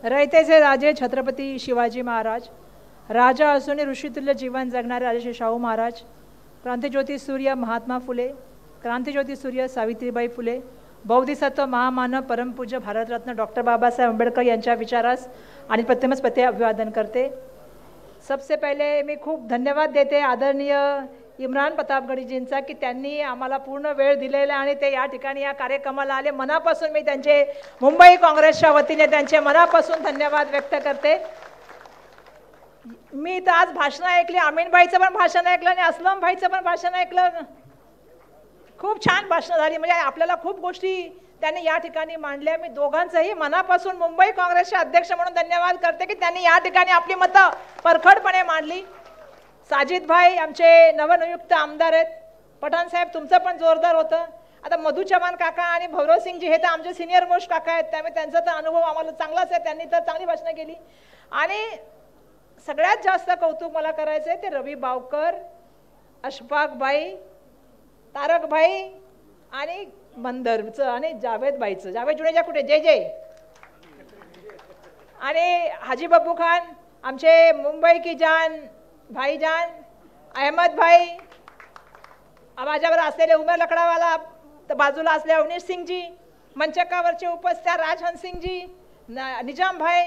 रयतेचे राजे छत्रपती शिवाजी महाराज, राजा असून ऋषितुल्य जीवन जगणारे राजर्षी शाहू महाराज, क्रांतिज्योती सूर्य महात्मा फुले, क्रांतिज्योती सूर्य सावित्रीबाई फुले, बौद्धिसत्व महामानव परमपूज्य भारतरत्न डॉक्टर बाबासाहेब आंबेडकर यांच्या विचारास आणि प्रथमच प्रति अभिवादन करते। सबसे पहले मी खूप धन्यवाद देते आदरणीय इम्रान प्रतापगडीजींचा की त्यांनी आम्हाला पूर्ण वेळ दिलेला आणि ते या ठिकाणी या कार्यक्रमाला आले। मनापासून मी त्यांचे मुंबई काँग्रेसच्या वतीने त्यांचे मनापासून धन्यवाद व्यक्त करते। मी तर आज भाषण ऐकली, अमीनभाईचं पण भाषण ऐकलं आणि असलम भाईचं पण भाषण ऐकलं। खूप छान भाषण झाली, म्हणजे आपल्याला खूप गोष्टी त्यांनी या ठिकाणी मांडल्या। मी दोघांचंही मनापासून मुंबई काँग्रेसचे अध्यक्ष म्हणून धन्यवाद करते की त्यांनी या ठिकाणी आपली मतं परखडपणे मांडली। साजिद भाई आमचे नवनियुक्त आमदार आहेत, पठाण साहेब तुमचं पण जोरदार होतं। आता मधु चव्हाण काका आणि भैरव सिंगजी हे तर आमचे सिनियर मोस्ट काका आहेत, त्यामुळे त्यांचा तर अनुभव आम्हाला चांगलाच आहे, त्यांनी तर चांगली भाषणं केली। आणि सगळ्यात जास्त कौतुक मला करायचं आहे ते रवी बावकर, अशफाक भाई, तारक भाई आणि मंदरचं आणि जावेद भाईचं, जावेद जुनेजा कुठे, जय जय, आणि हाजी बब्बू खान आमचे मुंबई की जान भाईजान, अहमद भाई, माझ्यावर असलेले उमेर लकडावाला, बाजूला असलेले अवनीश सिंगजी, मंचकावरचे उपस्थित राजहंस सिंगजी, निजाम भाई,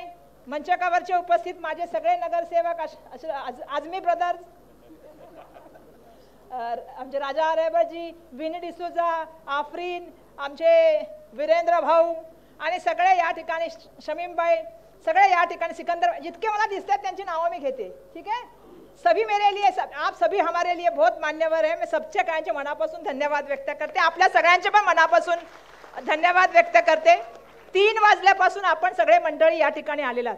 मंचकावरचे उपस्थित माझे सगळे नगरसेवक, आजमी ब्रदर्स, आमचे राजा अरेबजी, विनी डिसूजा, आफरीन, आमचे वीरेंद्र भाऊ आणि सगळे या ठिकाणी शमीमबाई, सगळे या ठिकाणी सिकंदर, जितके मला दिसतात त्यांची नावं मी घेते, ठीक है। सभी मेरे लिए आप सभी हमारे लिए बहुत मान्यवर है। मैं सबसे कायांचे मनापासून धन्यवाद व्यक्त करते, आपल्या सगळ्यांचे पण मनापासून धन्यवाद व्यक्त करते। 3 वाजल्यापासून आपण सगळे मंडळी या ठिकाणी आलेला,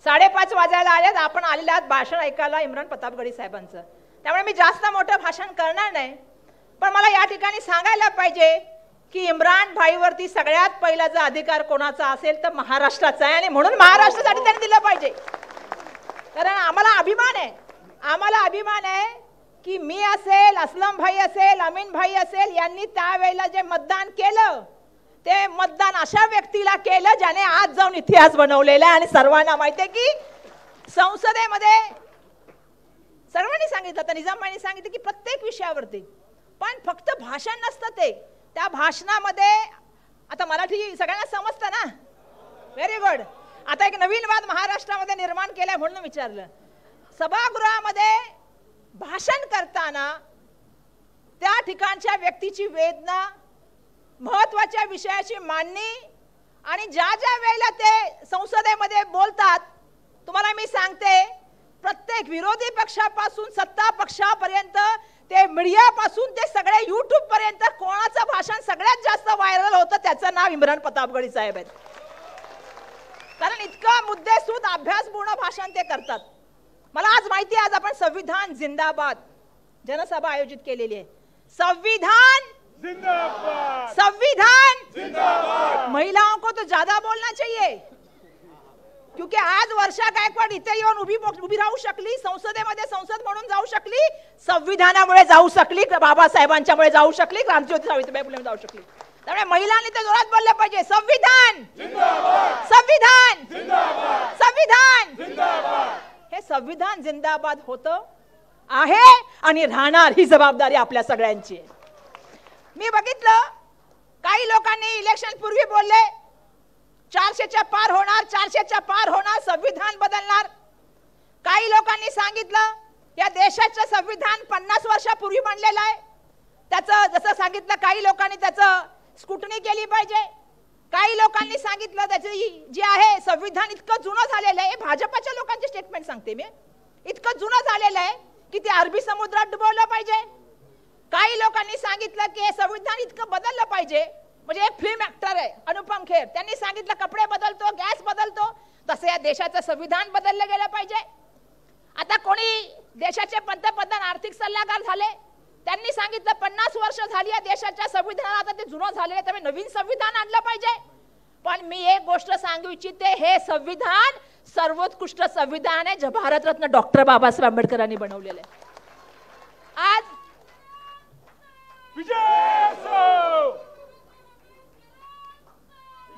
5:30 वाजायला आलेत, आपण आलेले आहात भाषण ऐकायला इम्रान प्रतापगडी साहेबांचं। त्यामुळे मी जास्त मोठं भाषण करणार नाही, पण मला या ठिकाणी सांगायला पाहिजे की इम्रान भाईवरती सगळ्यात पहिला जर अधिकार कोणाचा असेल तर महाराष्ट्राचा आहे, आणि म्हणून महाराष्ट्रासाठी त्यांनी दिलं पाहिजे। कारण आम्हाला अभिमान आहे की मी असेल, असलम भाई असेल, अमीन भाई असेल, यांनी त्यावेळेला जे मतदान केलं ते मतदान अशा व्यक्तीला केलं ज्याने आज जाऊन इतिहास बनवलेला आहे। आणि सर्वांना माहिती आहे की संसदेमध्ये सर्वांनी सांगितलं, तर निजामांनी सांगितलं की प्रत्येक विषयावरती, पण फक्त भाषण नसतं ते, त्या भाषणामध्ये आता मराठी सगळ्यांना समजतं ना, व्हेरी गुड। आता एक नवीन वाद महाराष्ट्रामध्ये निर्माण केलाय म्हणून विचारलं, सभागृहामध्ये भाषण करताना त्या ठिकाणच्या व्यक्तीची वेदना, महत्त्वाच्या विषयाची मांडणी, आणि ज्या ज्या वेळेला ते संसदेमध्ये बोलतात, तुम्हाला मी सांगते प्रत्येक विरोधी पक्षापासून सत्ता पक्षापर्यंत ते मीडियापासून ते सगळे YouTube पर्यंत कोणाचं भाषण सगळ्यात जास्त व्हायरल होतं त्याचं नाव इम्रान प्रतापगडी साहेब आहेत। कारण इतका मुद्देसूद अभ्यासपूर्ण भाषण ते करतात। मला आज माहिती आहे आज आपण संविधान जिंदाबाद जनसभा आयोजित केलेली आहे। संविधान जिंदाबाद, संविधान जिंदाबाद। महिलाओं को तो ज्यादा बोलना चाहिए, क्योंकि आज वर्षा गायकवाड इथे येऊन उभी राहू शकली, संसदेमध्ये संसद म्हणून जाऊ शकली, संविधानामुळे जाऊ शकली, बाबासाहेबांच्यामुळे जाऊ शकली, क्रांतिज्योती सावित्रीबाई फुले जाऊ शकली। त्यामुळे महिलांनी ते जोरात बोलले पाहिजे, संविधान जिंदाबाद, संविधान जिंदाबाद, संविधान जिंदाबाद। हे संविधान जिंदाबाद होतं आहे आणि राहणार, ही जबाबदारी आपल्या सगळ्यांची आहे। मी बघितलं काही लोकांनी इलेक्शन पूर्वी बोलले 400च्या पार होणार, 400च्या पार होणार, संविधान बदलणार। काही लोकांनी सांगितलं या देशाचं संविधान 50 वर्षापूर्वी बनलेलं आहे, त्याचं जसं सांगितलं काही लोकांनी त्याचं स्क्रुटनी केली पाहिजे। काही लोकांनी सांगितलं त्याची जे आहे संविधान इतकं जुनं झालेलं आहे, भाजपच्या लोकांचे स्टेटमेंट सांगते मी, इतकं जुनं झालेलं आहे की ते अरबी समुद्रात डुबवलं पाहिजे। काही लोकांनी सांगितलं की हे संविधान इतकं बदललं पाहिजे, म्हणजे एक फिल्म ऍक्टर आहे अनुपम खेर, त्यांनी सांगितलं कपडे बदलतो, गॅस बदलतो, तसं या देशाचं संविधान बदललं गेलं पाहिजे। आता कोणी देशाचे पंतप्रधान आर्थिक सल्लागार झाले, त्यांनी सांगितलं 50 वर्ष झाली या देशाच्या संविधानाला, आता ते जुनं झालेलं, त्यामुळे नवीन संविधान आणलं पाहिजे। पण मी एक गोष्ट सांगू इच्छिते, हे संविधान सर्वोत्कृष्ट संविधान आहे जे भारतरत्न डॉक्टर बाबासाहेब आंबेडकरांनी बनवलेलं आहे। आज विजय असो,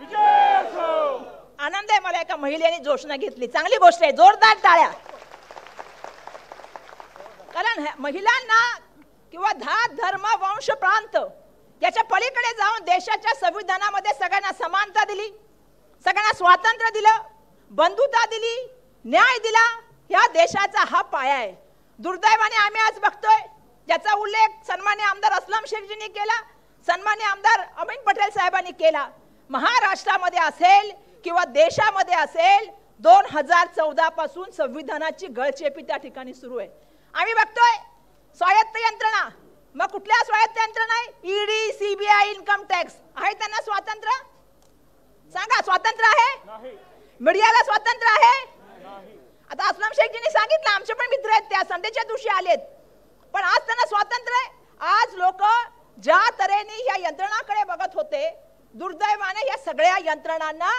विजय असो। आनंद आहे मला एका महिलेने घोषणा घेतली, चांगली गोष्ट आहे, जोरदार टाळ्या. कारण महिलांना किंवा जात धर्म वंश प्रांत याच्या पलीकडे जाऊन देशाच्या संविधानामध्ये सगळ्यांना समानता दिली, सगळ्यांना स्वातंत्र्य दिलं, बंधुता दिली, न्याय दिला. या देशाचा हा पाया आहे. दुर्दैवाने आम्ही आज बघतोय, ज्याचा उल्लेख सन्मान्य आमदार अस्लम शेखजींनी केला, सन्मान्य आमदार अमीन पटेल साहेबांनी केला. महाराष्ट्रामध्ये असेल किंवा देशामध्ये असेल, 2014 पासून संविधानाची गळचेपी त्या ठिकाणी सुरू आहे. आम्ही बघतोय स्वायत्त यंत्रणा, मग कुठल्या स्वायत्त यंत्रणा आहे? ईडी, सीबीआय, इन्कम टॅक्स आहे. त्यांना स्वातंत्र्य सांगा, स्वातंत्र्य आहे? मीडियाला स्वातंत्र्य आहे? आता अस्लम शेखजींनी सांगितलं, आमचे पण मित्र आहेत, त्या संडेच्या दिवशी आलेत, पण आज त्यांना स्वातंत्र्य आहे. आज लोक ज्या तऱ्हेने या यंत्रणाकडे बघत होते, दुर्दैवाने या सगळ्या यंत्रणांना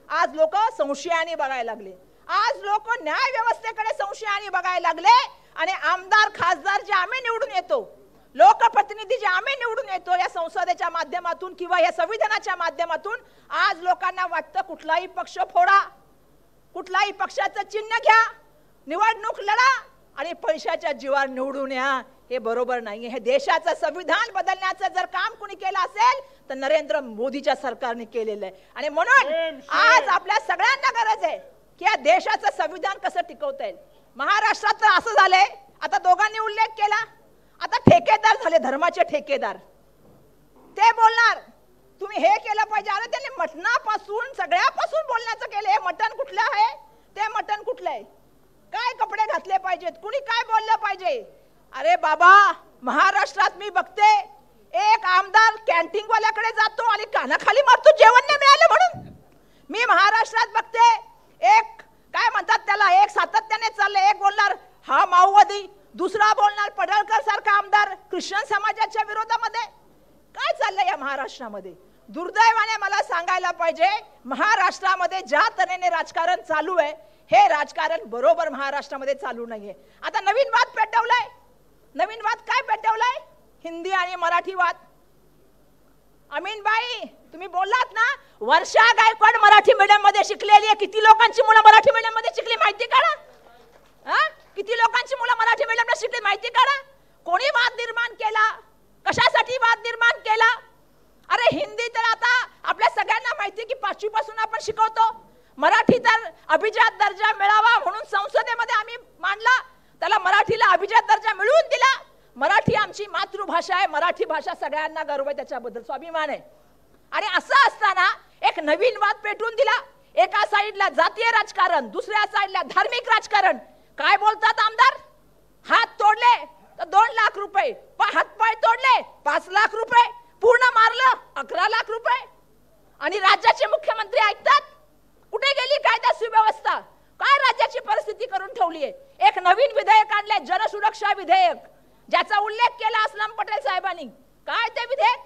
आज लोक संशयाने बघायला लागले. आज लोक न्याय व्यवस्थेकडे संशयाने बघायला लागले. आणि आमदार खासदार जे आम्ही निवडून येतो, लोकप्रतिनिधी जे आम्ही निवडून येतो या संसदेच्या माध्यमातून किंवा या संविधानाच्या माध्यमातून, आज लोकांना वाटतं कुठलाही पक्ष फोडा, कुठलाही पक्षाचं चिन्ह घ्या, निवडणूक लढा आणि पैशाच्या जीवावर निवडून या. हे बरोबर नाहीये. हे देशाचं संविधान बदलण्याचं जर काम कोणी केलं असेल तर नरेंद्र मोदीच्या सरकारने केलेलं आहे. आणि म्हणून आज आपल्या सगळ्यांना गरज आहे की या देशाचं संविधान कसं टिकवता येईल. महाराष्ट्रात तर असं झालंय, आता दोघांनी उल्लेख केला, आता ठेकेदार झाले, धर्माचे ठेकेदार. ते बोलणार तुम्ही हे केलं पाहिजे. अरे त्यांनी मटणापासून सगळ्यापासून बोलण्याचं केलं. हे मटण कुठलं आहे, ते मटण कुठलं आहे, काय कपडे घातले पाहिजेत, कुणी काय बोललं पाहिजे. अरे बाबा, महाराष्ट्रात मी बघते एक आमदार कॅन्टीन वाल्याकडे जातो आणि कानाखाली मारतो जेवण नाही मिळालं म्हणून. मी महाराष्ट्रात बघते एक काय म्हणतात त्याला, एक सातत्याने चाललंय, एक बोलणार हा माओवादी, दुसरा बोलणार पडळकर सारखा आमदार ख्रिश्चन समाजाच्या विरोधामध्ये. काय चाललंय या महाराष्ट्रामध्ये? दुर्दैवाने मला सांगायला पाहिजे, महाराष्ट्रामध्ये ज्या तऱ्हेने राजकारण चालू आहे, हे राजकारण बरोबर महाराष्ट्रामध्ये चालू नाहीये. आता नवीन वाद पेटवलाय. नवीन वाद काय पेटवलाय? हिंदी आणि मराठी वाद. अमीनबाई, तुम्ही बोललात ना, वर्षा गायकवाड मराठी मीडियम मध्ये शिकलेली आहे. किती लोकांची मुलं मराठी मीडियम मध्ये शिकली माहिती काढा. किती लोकांची मुलं मराठी मीडियमला शिकली माहिती काढा. कोणी वाद निर्माण केला, कशासाठी वाद निर्माण केला? अरे हिंदी तर आता आपल्या सगळ्यांना माहिती की 5वी पासून आपण शिकवतो. मराठी तर अभिजात दर्जा मिळावा म्हणून संसदेमध्ये आम्ही मांडला, त्याला मराठीला अभिजात दर्जा मिळवून दिला. मराठी आमची मातृभाषा आहे, मराठी भाषा सगळ्यांना गर्व आहे, त्याच्याबद्दल स्वाभिमान आहे. आणि असं असताना एक नवीन वाद पेटून दिला. एका साईडला जातीय राजकारण, दुसऱ्या साईडला धार्मिक राजकारण. काय बोलतात आमदार? हात तोडले तर 2 लाख रुपये, हातपाय तोडले 5 लाख रुपये, पूर्ण मारलं 11 लाख रुपये. आणि राज्याचे मुख्यमंत्री ऐकतात? कुठे गेली कायदा सुव्यवस्था? काय राज्याची परिस्थिती करून ठेवली आहे? एक नवीन विधेयक आणलंय, जनसुरक्षा विधेयक, ज्याचा उल्लेख केला अस्लम पटेल साहेबांनी. काय ते विधेयक?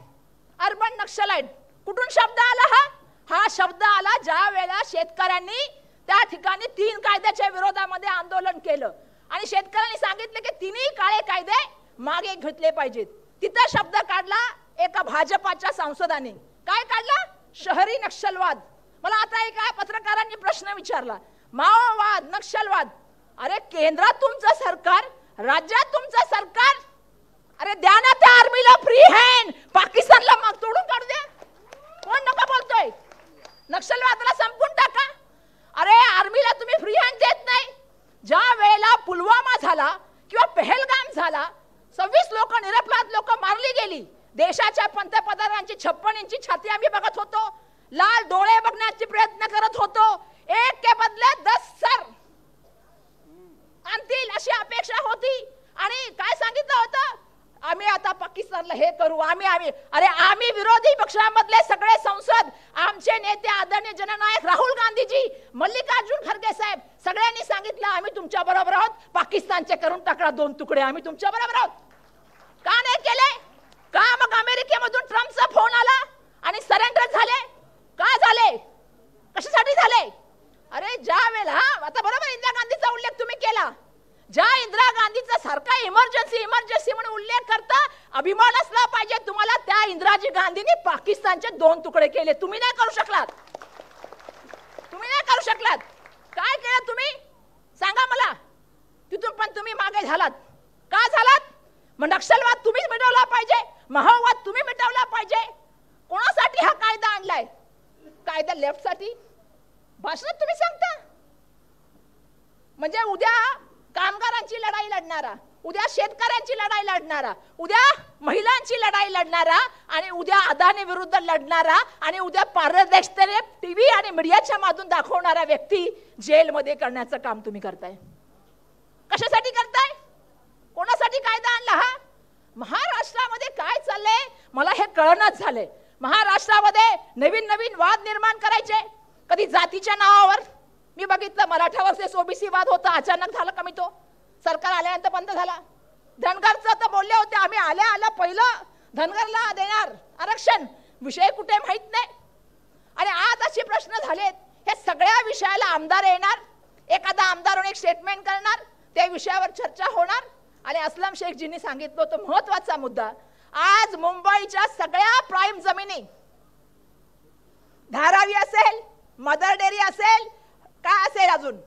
अर्बन नक्षलाइट. कुठून शब्द आला हा? हा शब्द आला ज्या वेळेला शेतकऱ्यांनी त्या ठिकाणी 3 कायद्याच्या विरोधामध्ये आंदोलन केलं आणि शेतकऱ्यांनी सांगितलं की 3ही काळे कायदे मागे घेतले पाहिजेत. तिथं शब्द काढला एका भाजपाच्या सांसदाने. काय काढला? शहरी नक्षलवाद. मला आता एका पत्रकारांनी प्रश्न विचारला, माओवाद, नक्षलवाद. अरे केंद्रात तुमचं सरकार, राज्यात तुमचं सरकार. अरे द्या ना त्या आर्मीला फ्री हँड, पाकिस्तानला मग तोडून काढू द्या. कोण नको बोलतोय? नक्षलवादाला संपून टाका. अरे आर्मीला तुम्ही फ्री हँड देत नाही. ज्या वेळेला पुलवामा झाला किंवा पहलगाम झाला, 26 लोक निरपराध लोक मारली गेली. देशाच्या पंतप्रधानांची 56 इंची छाती आम्ही बघत होतो, लाल डोळे बघण्याचे प्रयत्न करत होतो. एक के बदले 10 सर आणतील अशी अपेक्षा होती. आणि काय सांगितलं होतं? आम्ही आता पाकिस्तानला हे करू, आम्ही विरोधी पक्षामधले सगळे संसद, आमचे नेते आदरणीय जननायक राहुल गांधीजी, मल्लिकार्जुन खरगे साहेब, सगळ्यांनी सांगितलं आम्ही तुमच्या बरोबर आहोत. पाकिस्तानचे करून टाकला 2 तुकडे, आम्ही तुमच्या बरोबर आहोत. का नाही केले? का मग अमेरिकेमधून ट्रम्पचा फोन आला आणि सरेंडर झाले? का झाले? कशासाठी झाले? अरे ज्या वेळेला, आता बरोबर इंदिरा गांधीचा उल्लेख तुम्ही केला, ज्या इंदिरा गांधीचा सारखा इमर्जन्सी म्हणून उल्लेख करता, अभिमान असला पाहिजे तुम्हाला. त्या इंदिराजी गांधींनी पाकिस्तानचे 2 तुकडे केले. तुम्ही नाही करू शकलात. तुम्ही नाही करू शकलात? काय केलं तुम्ही सांगा मला. तिथून पण तुम्ही मागे झालात. का झालात? मग नक्षलवाद तुम्हीच मिटवला पाहिजे, माओवाद तुम्ही मिटवला पाहिजे. कोणासाठी हा कायदा आणलाय? कायदा लेफ्टसाठी भाषणात तुम्ही सांगता. म्हणजे उद्या कामगारांची लढाई लढणारा, उद्या शेतकऱ्यांची लढाई लढणारा, उद्या महिलांची लढाई लढणारा आणि उद्या अदानी विरुद्ध लढणारा आणि उद्या पारदर्शकतेने टीव्ही आणि मीडियाच्या माध्यमातून दाखवणारा व्यक्ती जेलमध्ये करण्याचं काम तुम्ही करताय. कशासाठी करताय? कोणासाठी कायदा आणला हा? महाराष्ट्रामध्ये काय चाललंय मला हे कळणच झालंय. महाराष्ट्रामध्ये नवीन नवीन वाद निर्माण करायचे. कधी जातीच्या नावावर, मी बघितलं मराठा वर्सेस ओबीसी वाद होता, अचानक झाला कमी, तो सरकार आल्यानंतर बंद झाला. धनगरचं तर बोलले होते आम्ही आल्या पहिलं धनगरला देणार आरक्षण, विषय कुठे माहित नाही. आणि आज असे प्रश्न झालेत, हे सगळ्या विषयाला आमदार येणार, एखादा आमदार एक स्टेटमेंट करणार, त्या विषयावर चर्चा होणार. आणि अस्लम शेखजींनी सांगितलं तो महत्वाचा मुद्दा, आज मुंबईच्या सगळ्या प्राईम जमिनी, धारावी असेल, मदर डेअरी असेल, काय असेल अजून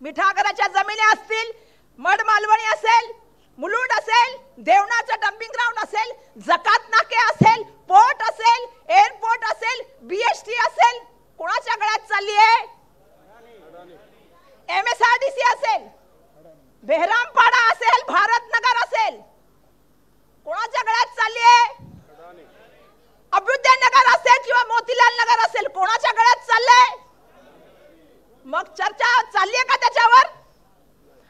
मिठागराच्या जमिनी असतील, मड मालवणी असेल, मुलुंड असेल, देवनाचं डम्पिंग ग्राउंड असेल, जकात नाके असेल, पोर्ट असेल, एअरपोर्ट असेल, बीएसटी असेल, कोणाच्या गळ्यात चालली आहे? एमएसआरडीसी असेल, बेहरामपाडा असेल, भारतनगर असेल, कोणाच्या गळ्यात चालली आहे? अभ्युदय नगर असेल किंवा मोतीलाल नगर असेल, कोणाच्या गळ्यात चाललंय? मग चर्चा चालली आहे का त्याच्यावर?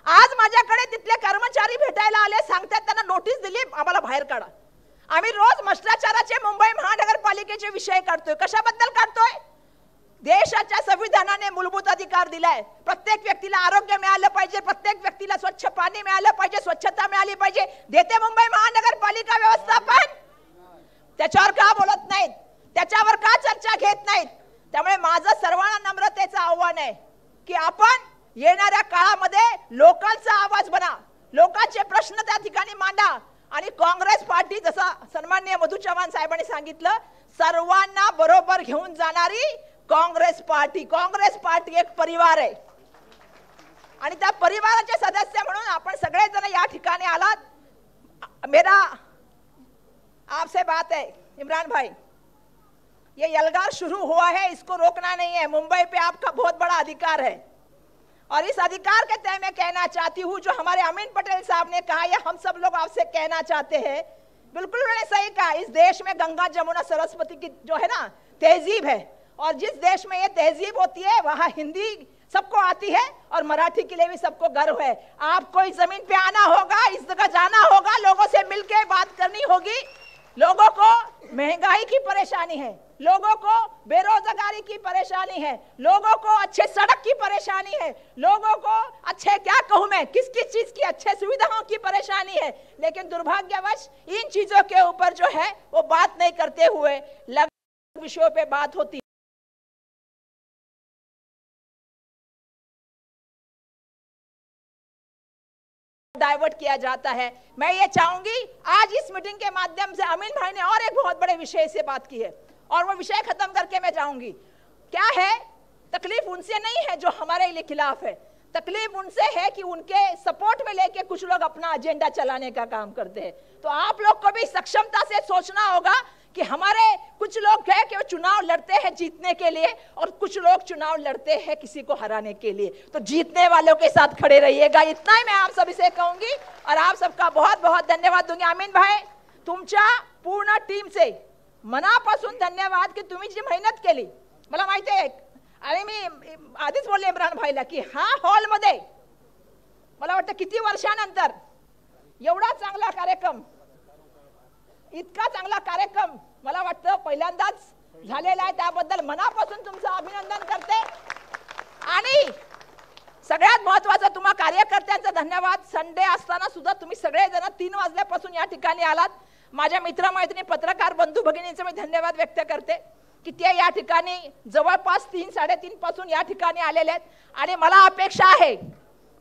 आज माझ्याकडे तिथले कर्मचारी भेटायला आले, सांगतात त्यांना नोटीस दिली आम्हाला बाहेर काढा. आम्ही रोज भ्रष्टाचाराचे मुंबई महानगरपालिकेचे विषय काढतोय. कशाबद्दल काढतोय? देशाच्या संविधानाने मूलभूत अधिकार दिलाय, प्रत्येक व्यक्तीला आरोग्य मिळालं पाहिजे, प्रत्येक व्यक्तीला स्वच्छ पाणी मिळालं पाहिजे, स्वच्छता मिळाली पाहिजे. देते मुंबई महानगरपालिका व्यवस्थापन? त्याच्यावर का बोलत नाहीत? त्याच्यावर का चर्चा घेत नाहीत? त्यामुळे माझं सर्वांना नम्रतेचं आव्हान आहे की आपण येणाऱ्या काळामध्ये लोकांचा आवाज बना, लोकांचे प्रश्न त्या ठिकाणी मांडा. आणि काँग्रेस पार्टी, जसं सन्माननीय मधु चव्हाण साहेबांनी सांगितलं, सर्वांना बरोबर घेऊन जाणारी काँग्रेस पार्टी एक परिवार आहे. आणि त्या परिवाराचे सदस्य म्हणून आपण सगळेजण या ठिकाणी आलात. मेरा आपसे बात है इमरान भाई, ये यलगार शुरू हुआ है, इसको रोकना नहीं है. मुंबई पे आपका बहुत बड़ा अधिकार है और इस अधिकार के तहत मैं कहना चाहती हूँ, जो हमारे अमीन पटेल साहब ने कहा, या हम सब लोग आपसे कहना चाहते हैं, बिल्कुल उन्होंने सही कहा. इस देश में गंगा जमुना सरस्वती की जो है ना तहजीब है, और जिस देश में ये तहजीब होती है वहाँ हिंदी सबको आती है और मराठी के लिए भी सबको गर्व है. आपको इस जमीन पे आना होगा, इस जगह जाना होगा, लोगों से मिलकर बात करनी होगी. लोगों को महंगाई की परेशानी है, लोगों को बेरोजगारी की परेशानी है, लोगों को अच्छे सड़क की परेशानी है, लोगों को अच्छे क्या कहूं मैं किस किस चीज की अच्छे सुविधाओं की परेशानी है. लेकिन दुर्भाग्यवश इन चीजों के ऊपर जो है वो बात नहीं करते हुए अलग विषयों पे बात होती, डाइवर्ट किया जाता है. मैं ये चाहूंगी आज इस मीटिंग के माध्यम से अमीन भाई ने और एक बहुत बड़े विषय से बात की है, और वो विषय खत्म करके मैं जाऊंगी. क्या है? तकलीफ उनसे नहीं है जो हमारे लिए खिलाफ है, तकलीफ उनसे है कि उनके सपोर्ट में लेके कुछ लोग अपना एजेंडा चलाने का काम करते हैं. तो आप लोग को भी सक्षमता से सोचना होगा कि हमारे कुछ लोग हैं कि वो चुनाव लड़ते हैं जीतने के लिए, और कुछ लोग चुनाव लड़ते हैं किसी को हराने के लिए. तो जीतने वालों के साथ खड़े रहिएगा. इतना ही मैं आप सभी से कहूंगी और आप सबका बहुत बहुत धन्यवाद दूंगी. अमीन भाई, तुमच्या पूर्ण टीमचे मनापासून धन्यवाद की तुम्ही जी मेहनत केली. मला माहिती आहे, आणि मी आधीच बोलले इम्रान भाईला की हा हॉल मध्ये मला वाटतं किती वर्षानंतर एवढा चांगला कार्यक्रम, इतका चांगला कार्यक्रम मला वाटतं पहिल्यांदाच झालेला आहे. त्याबद्दल मनापासून तुमचं अभिनंदन करते. आणि सगळ्यात महत्त्वाचं तुम्हा कार्यकर्त्यांचा धन्यवाद. संडे असताना सुद्धा तुम्ही सगळेजण 3 वाजल्यापासून या ठिकाणी आलात. माझ्या मित्रमैत्रिणी पत्रकार बंधू भगिनींचे मी धन्यवाद व्यक्त करते की ते या ठिकाणी जवळपास 3-3:30 पासून या ठिकाणी आलेले आहेत. आणि मला अपेक्षा आहे,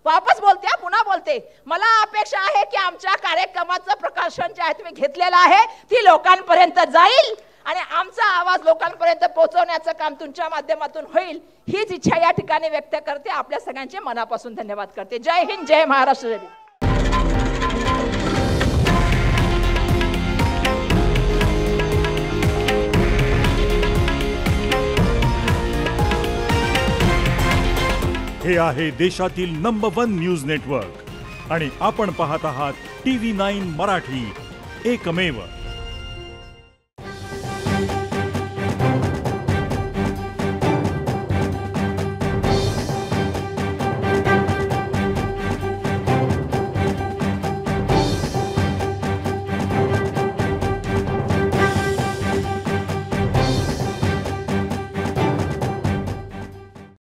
वापस बोलते, पुन्हा बोलते, मला अपेक्षा आहे की आमच्या कार्यक्रमाचं प्रकाशन जे आहे तुम्ही घेतलेलं आहे ती लोकांपर्यंत जाईल आणि आमचा आवाज लोकांपर्यंत पोहोचवण्याचं काम तुमच्या माध्यमातून होईल हीच इच्छा या ठिकाणी व्यक्त करते. आपल्या सगळ्यांचे मनापासून धन्यवाद करते. जय हिंद, जय महाराष्ट्र. जय भीम. हे आहे देशातील नंबर 1 न्यूज नेटवर्क आणि आपण पाहत आहात TV9 मराठी, एकमेव.